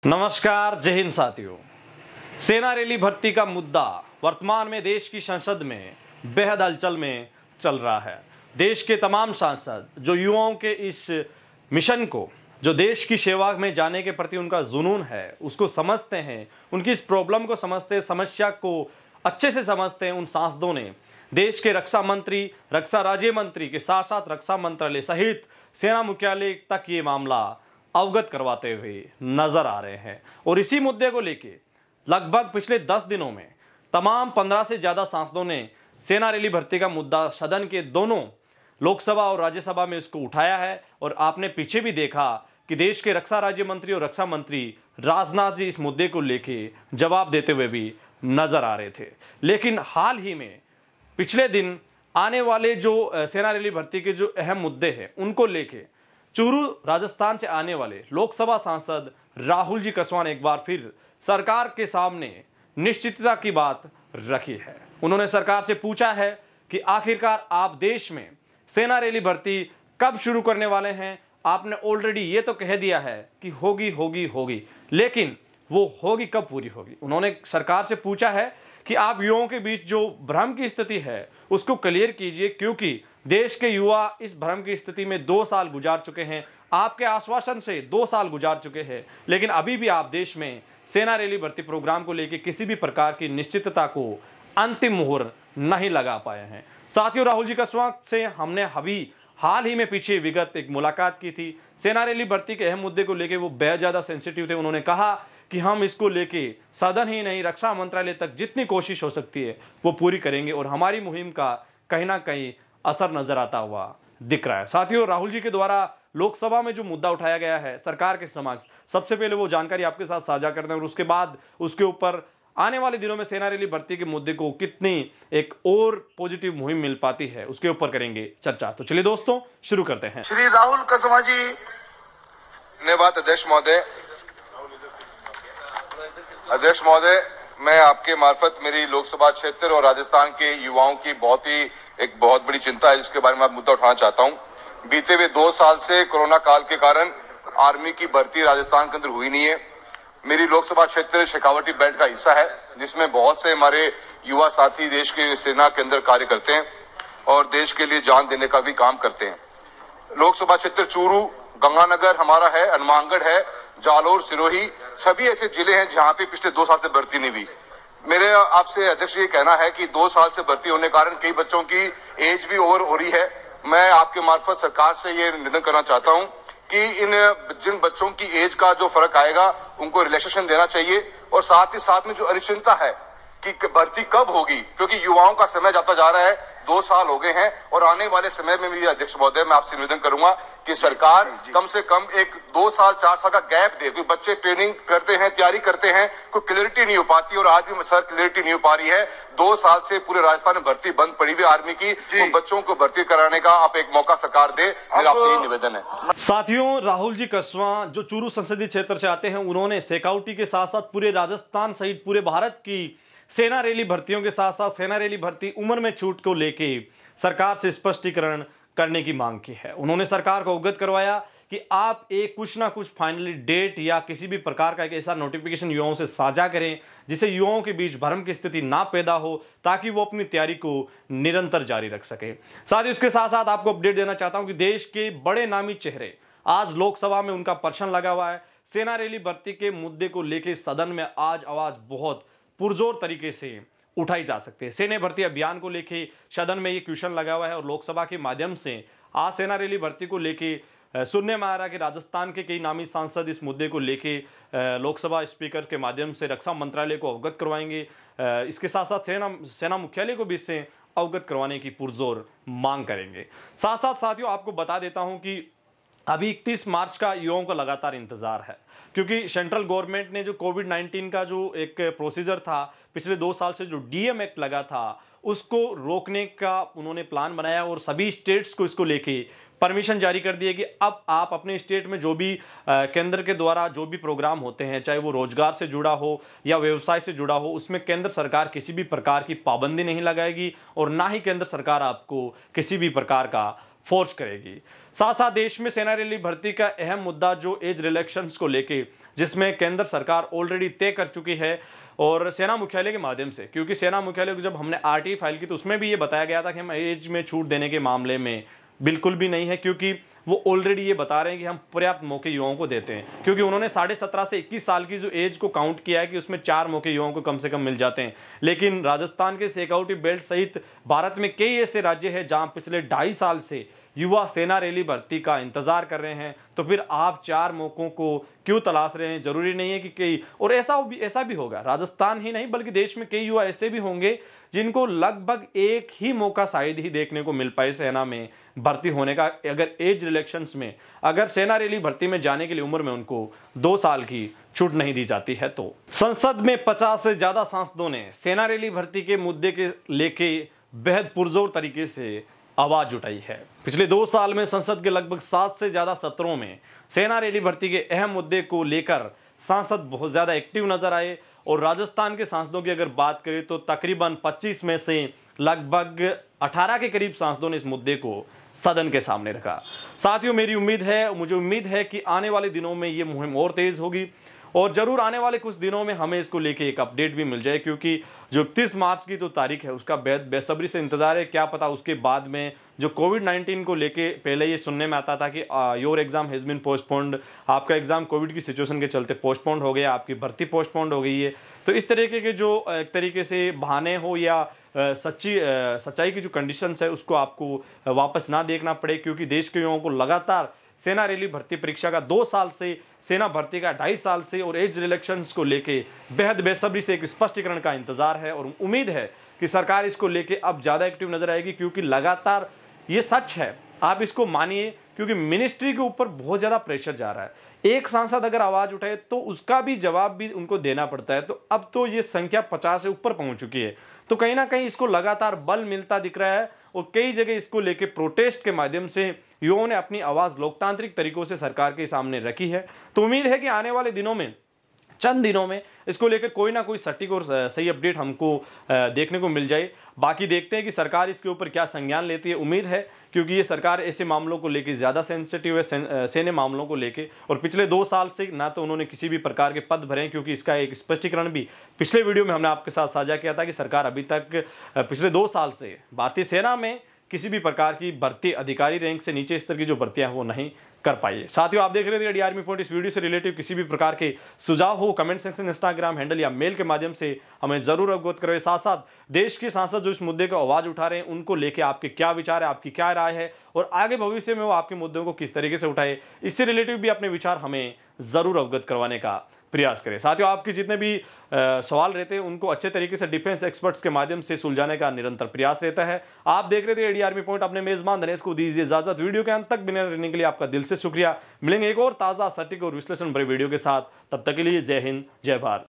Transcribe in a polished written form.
नमस्कार, जय हिंद साथियों। सेना रैली भर्ती का मुद्दा वर्तमान में देश की संसद में बेहद हलचल में चल रहा है। देश के तमाम सांसद जो युवाओं के इस मिशन को, जो देश की सेवा में जाने के प्रति उनका जुनून है, उसको समझते हैं, उनकी इस प्रॉब्लम को समझते हैं, समस्या को अच्छे से समझते हैं, उन सांसदों ने देश के रक्षा मंत्री, रक्षा राज्य मंत्री के साथ साथ रक्षा मंत्रालय सहित सेना मुख्यालय तक ये मामला अवगत करवाते हुए नजर आ रहे हैं। और इसी मुद्दे को लेके लगभग पिछले 10 दिनों में तमाम 15 से ज्यादा सांसदों ने सेना रैली भर्ती का मुद्दा सदन के दोनों लोकसभा और राज्यसभा में इसको उठाया है। और आपने पीछे भी देखा कि देश के रक्षा राज्य मंत्री और रक्षा मंत्री राजनाथ जी इस मुद्दे को लेके जवाब देते हुए भी नजर आ रहे थे। लेकिन हाल ही में पिछले दिन आने वाले जो सेना रैली भर्ती के जो अहम मुद्दे हैं उनको लेके चूरू राजस्थान से आने वाले लोकसभा सांसद राहुल जी कसवा ने एक बार फिर सरकार के सामने निश्चितता की बात रखी है। उन्होंने सरकार से पूछा है कि आखिरकार आप देश में सेना रैली भर्ती कब शुरू करने वाले हैं। आपने ऑलरेडी ये तो कह दिया है कि होगी होगी होगी, लेकिन वो होगी कब पूरी होगी। उन्होंने सरकार से पूछा है कि आप युवाओं के बीच जो भ्रम की स्थिति है उसको क्लियर कीजिए, क्योंकि देश के युवा इस भ्रम की स्थिति में 2 साल गुजार चुके हैं। आपके आश्वासन से 2 साल गुजार चुके हैं, लेकिन अभी भी आप देश में सेना रैली भर्ती प्रोग्राम को लेकर किसी भी प्रकार की निश्चितता को अंतिम मुहर नहीं लगा पाए हैं। साथियों, राहुल जी कसवा से हमने अभी हाल ही में पीछे विगत एक मुलाकात की थी। सेना रैली भर्ती के अहम मुद्दे को लेकर वो बेहद ज्यादा सेंसिटिव थे। उन्होंने कहा कि हम इसको लेके सदन ही नहीं, रक्षा मंत्रालय तक जितनी कोशिश हो सकती है वो पूरी करेंगे और हमारी मुहिम का कहीं ना कहीं असर नजर आता हुआ दिख रहा है। साथियों, राहुल जी के द्वारा लोकसभा में जो मुद्दा उठाया गया है सरकार के समक्ष, सबसे पहले वो जानकारी आपके साथ साझा करते हैं और उसके बाद उसके ऊपर आने वाले दिनों में सेना रैली भर्ती के मुद्दे को कितनी एक और पॉजिटिव मुहिम मिल पाती है उसके ऊपर करेंगे चर्चा। तो चलिए दोस्तों, शुरू करते हैं। श्री राहुल कसवा जी। धन्यवाद अध्यक्ष महोदय, मैं आपके मार्फत मेरी लोकसभा क्षेत्र और राजस्थान के युवाओं की बहुत बड़ी चिंता है, जिसके बारे में मुद्दा उठाना चाहता हूं। बीते हुए 2 साल से कोरोना काल के कारण आर्मी की भर्ती राजस्थान के अंदर हुई नहीं है। मेरी लोकसभा क्षेत्र शेखावटी बेल्ट का हिस्सा है, जिसमें बहुत से हमारे युवा साथी देश के सेना के अंदर कार्य करते हैं और देश के लिए जान देने का भी काम करते हैं। लोकसभा क्षेत्र चूरू, गंगानगर हमारा है, हनुमानगढ़ है, जालोर, सिरोही, सभी ऐसे जिले हैं जहां पे पिछले 2 साल से भर्ती नहीं हुई। मेरे आपसे अध्यक्ष ये कहना है कि 2 साल से भर्ती होने के कारण कई बच्चों की एज भी ओवर हो रही है। मैं आपके मार्फत सरकार से ये निवेदन करना चाहता हूं कि जिन बच्चों की एज का जो फर्क आएगा उनको रिलैक्सेशन देना चाहिए और साथ ही साथ में जो अनिश्चितता है कि भर्ती कब होगी, क्योंकि युवाओं का समय जाता जा रहा है, 2 साल हो गए हैं और आने वाले समय में मेरी अध्यक्ष महोदय मैं आपसे निवेदन करूंगा कि सरकार कम से कम एक 2 साल 4 साल का गैप दे। क्योंकि बच्चे ट्रेनिंग करते हैं, तैयारी करते हैं, कोई क्लियरिटी नहीं हो पाती और आज भी सर क्लियरिटी नहीं हो पा रही है। 2 साल से पूरे राजस्थान में भर्ती बंद पड़ी हुई आर्मी की, तो बच्चों को भर्ती कराने का आप एक मौका सरकार दे, मेरा आपसे यही निवेदन है। साथियों, राहुल जी कसवा जो चूरू संसदीय क्षेत्र से आते हैं, उन्होंने शेखावटी के साथ साथ पूरे राजस्थान सहित पूरे भारत की सेना रैली भर्तियों के साथ साथ सेना रैली भर्ती उम्र में छूट को लेके सरकार से स्पष्टीकरण करने की मांग की है। उन्होंने सरकार को अवगत करवाया कि आप एक कुछ ना कुछ फाइनली डेट या किसी भी प्रकार का एक ऐसा नोटिफिकेशन युवाओं से साझा करें जिससे युवाओं के बीच भ्रम की स्थिति ना पैदा हो, ताकि वो अपनी तैयारी को निरंतर जारी रख सके। साथ ही उसके साथ साथ आपको अपडेट देना चाहता हूं कि देश के बड़े नामी चेहरे आज लोकसभा में उनका प्रश्न लगा हुआ है। सेना रैली भर्ती के मुद्दे को लेकर सदन में आज आवाज बहुत पुरजोर तरीके से उठाई जा सकती है। सेना भर्ती अभियान को लेके सदन में ये क्वेश्चन लगा हुआ है और लोकसभा के माध्यम से आज सेना रैली भर्ती को लेके सुनने में आ रहा है कि राजस्थान के कई नामी सांसद इस मुद्दे को लेके लोकसभा स्पीकर के माध्यम से रक्षा मंत्रालय को अवगत करवाएंगे। इसके साथ साथ सेना मुख्यालय को भी इससे अवगत करवाने की पुरजोर मांग करेंगे। साथ साथ साथियों, आपको बता देता हूं कि अभी 31 मार्च का युवाओं का लगातार इंतजार है, क्योंकि सेंट्रल गवर्नमेंट ने जो कोविड-19 का जो एक प्रोसीजर था, पिछले 2 साल से जो डीएम एक्ट लगा था, उसको रोकने का उन्होंने प्लान बनाया और सभी स्टेट्स को इसको लेके परमिशन जारी कर दी है कि अब आप अपने स्टेट में जो भी केंद्र के द्वारा जो भी प्रोग्राम होते हैं, चाहे वो रोजगार से जुड़ा हो या व्यवसाय से जुड़ा हो, उसमें केंद्र सरकार किसी भी प्रकार की पाबंदी नहीं लगाएगी और ना ही केंद्र सरकार आपको किसी भी प्रकार का फोर्स करेगी। साथ साथ देश में सेना रैली भर्ती का अहम मुद्दा जो एज रिलैक्सेशंस को लेके जिसमें केंद्र सरकार ऑलरेडी तय कर चुकी है और सेना मुख्यालय के माध्यम से, क्योंकि सेना मुख्यालय को जब हमने आरटीई फाइल की तो उसमें भी ये बताया गया था कि हम एज में छूट देने के मामले में बिल्कुल भी नहीं है, क्योंकि वो ऑलरेडी ये बता रहे हैं कि हम पर्याप्त मौके युवाओं को देते हैं, क्योंकि उन्होंने 17.5 से 21 साल की जो एज को काउंट किया है कि उसमें 4 मौके युवाओं को कम से कम मिल जाते हैं। लेकिन राजस्थान के सिक्योरिटी बेल्ट सहित भारत में कई ऐसे राज्य हैं जहां पिछले 2.5 साल से युवा सेना रैली भर्ती का इंतजार कर रहे हैं, तो फिर आप 4 मौकों को क्यों तलाश रहे हैं? जरूरी नहीं है कि कई, और ऐसा भी होगा, राजस्थान ही नहीं बल्कि देश में कई युवा ऐसे भी होंगे जिनको लगभग एक ही मौका शायद ही देखने को मिल पाए सेना में भर्ती होने का, अगर एज रिलेक्शंस में, अगर सेना रैली भर्ती में जाने के लिए उम्र में उनको 2 साल की छूट नहीं दी जाती है। तो संसद में 50 से ज्यादा सांसदों ने सेना रैली भर्ती के मुद्दे के लेके बेहद पुरजोर तरीके से आवाज उठाई है। पिछले 2 साल में संसद के लगभग 7 से ज्यादा सत्रों में सेना रैली भर्ती के अहम मुद्दे को लेकर सांसद बहुत ज्यादा एक्टिव नजर आए, और राजस्थान के सांसदों की अगर बात करें तो तकरीबन 25 में से लगभग 18 के करीब सांसदों ने इस मुद्दे को सदन के सामने रखा। साथियों, मुझे उम्मीद है कि आने वाले दिनों में ये मुहिम और तेज होगी, और जरूर आने वाले कुछ दिनों में हमें इसको लेके एक अपडेट भी मिल जाए, क्योंकि जो 31 मार्च की जो तारीख है उसका बेसब्री से इंतजार है। क्या पता उसके बाद में जो कोविड-19 को लेके पहले ये सुनने में आता था कि your exam has been postponed, आपका एग्जाम कोविड की सिचुएशन के चलते पोस्टपोन्ड हो गया, आपकी भर्ती पोस्टपोन्ड हो गई है। तो इस तरीके के जो एक तरीके से बहाने हो या सच्चाई की जो कंडीशंस है उसको आपको वापस ना देखना पड़े, क्योंकि देश के युवाओं को लगातार सेना रैली भर्ती परीक्षा का 2 साल से, सेना भर्ती का 2.5 साल से और एज रिलेक्शंस को लेके बेहद बेसब्री से एक स्पष्टीकरण का इंतजार है, और उम्मीद है कि सरकार इसको लेके अब ज्यादा एक्टिव नजर आएगी, क्योंकि लगातार ये सच है, आप इसको मानिए, क्योंकि मिनिस्ट्री के ऊपर बहुत ज्यादा प्रेशर जा रहा है। एक सांसद अगर आवाज उठाए तो उसका भी जवाब भी उनको देना पड़ता है, तो अब तो ये संख्या 50 से ऊपर पहुंच चुकी है। तो कहीं ना कहीं इसको लगातार बल मिलता दिख रहा है, और कई जगह इसको लेके प्रोटेस्ट के माध्यम से युवाओं ने अपनी आवाज लोकतांत्रिक तरीकों से सरकार के सामने रखी है। तो उम्मीद है कि आने वाले दिनों में, चंद दिनों में इसको लेकर कोई ना कोई सटीक और सही अपडेट हमको देखने को मिल जाए। बाकी देखते हैं कि सरकार इसके ऊपर क्या संज्ञान लेती है। उम्मीद है, क्योंकि ये सरकार ऐसे मामलों को लेकर ज्यादा सेंसिटिव है, सैन्य मामलों को लेकर, और पिछले 2 साल से ना तो उन्होंने किसी भी प्रकार के पद भरे, क्योंकि इसका एक स्पष्टीकरण भी पिछले वीडियो में हमने आपके साथ साझा किया था कि सरकार अभी तक पिछले 2 साल से भारतीय सेना में किसी भी प्रकार की भर्ती, अधिकारी रैंक से नीचे स्तर की जो भर्तियां वो नहीं कर पाई है। साथियों, आप देख रहे थे आर्मी पॉइंट। इस वीडियो से रिलेटिव किसी भी प्रकार के सुझाव हो, कमेंट सेक्शन, इंस्टाग्राम हैंडल या मेल के माध्यम से हमें जरूर अवगत करें। साथ साथ देश के सांसद जो इस मुद्दे को आवाज उठा रहे हैं उनको लेके आपके क्या विचार है, आपकी क्या राय है, और आगे भविष्य में वो आपके मुद्दों को किस तरीके से उठाए, इससे रिलेटिव भी अपने विचार हमें जरूर अवगत करवाने का प्रयास करें। साथियों, आपके जितने भी सवाल रहते हैं उनको अच्छे तरीके से डिफेंस एक्सपर्ट्स के माध्यम से सुलझाने का निरंतर प्रयास रहता है। आप देख रहे थे एडी आर्मी पॉइंट। अपने मेजबान दिनेश को दीजिए इजाजत। वीडियो के अंत तक बने रहने के लिए आपका दिल से शुक्रिया। मिलेंगे एक और ताजा, सटीक और विश्लेषण भरे वीडियो के साथ। तब तक के लिए जय हिंद, जय भारत।